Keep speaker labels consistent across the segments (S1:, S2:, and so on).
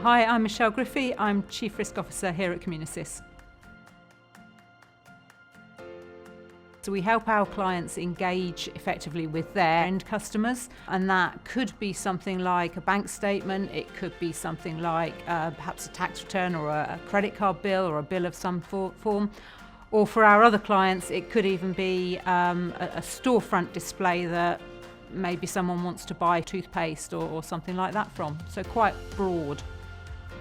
S1: Hi, I'm Michelle Griffey. I'm Chief Risk Officer here at Communisis. So we help our clients engage effectively with their end customers, and that could be something like a bank statement, it could be something like perhaps a tax return or a credit card bill or a bill of some form. Or for our other clients, it could even be a storefront display that maybe someone wants to buy toothpaste or something like that from. So quite broad.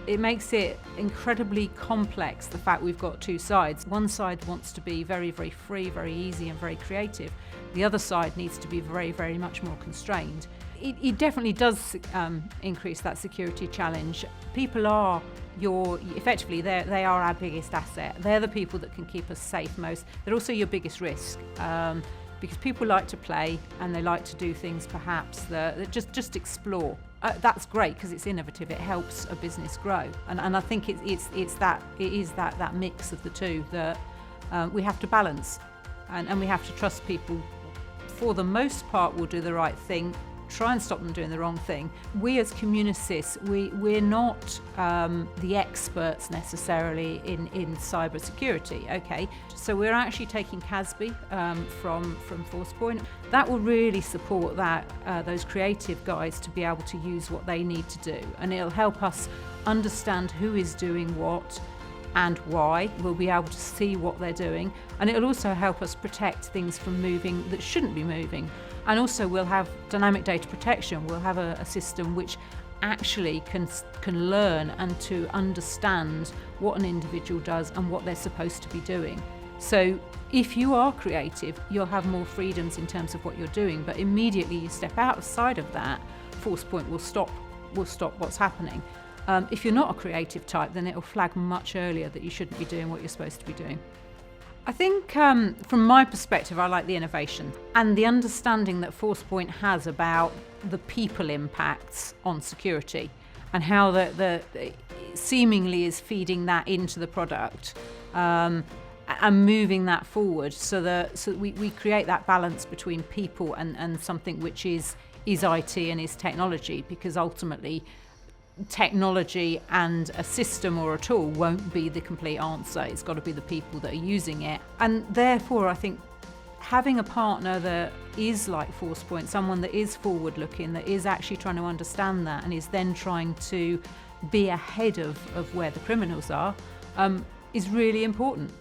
S1: It makes it incredibly complex, the fact we've got two sides. One side wants to be very, very free, very easy and very creative. The other side needs to be very, very much more constrained. It definitely does increase that security challenge. People are effectively, they are our biggest asset. They're the people that can keep us safe most. They're also your biggest risk. Because people like to play and they like to do things perhaps that just explore. That's great because it's innovative. It helps a business grow, and I think it is that mix of the two that we have to balance, and we have to trust people. For the most part, will do the right thing. Try and stop them doing the wrong thing. We as Communisis, we're not the experts necessarily in cybersecurity, okay? So we're actually taking CASB from Forcepoint. That will really support those creative guys to be able to use what they need to do, and it'll help us understand who is doing what and why. We'll be able to see what they're doing, and it'll also help us protect things from moving that shouldn't be moving. And also we'll have dynamic data protection. We'll have a system which actually can learn and to understand what an individual does and what they're supposed to be doing. So if you are creative, you'll have more freedoms in terms of what you're doing, but immediately you step outside of that, Forcepoint will stop what's happening. If you're not a creative type, then it'll flag much earlier that you shouldn't be doing what you're supposed to be doing. I think from my perspective, I like the innovation and the understanding that Forcepoint has about the people impacts on security and how the seemingly is feeding that into the product and moving that forward so that we create that balance between people and something which is IT and is technology, because ultimately technology and a system or a tool won't be the complete answer. It's got to be the people that are using it. And therefore, I think having a partner that is like Forcepoint, someone that is forward-looking, that is actually trying to understand that and is then trying to be ahead of where the criminals are, is really important.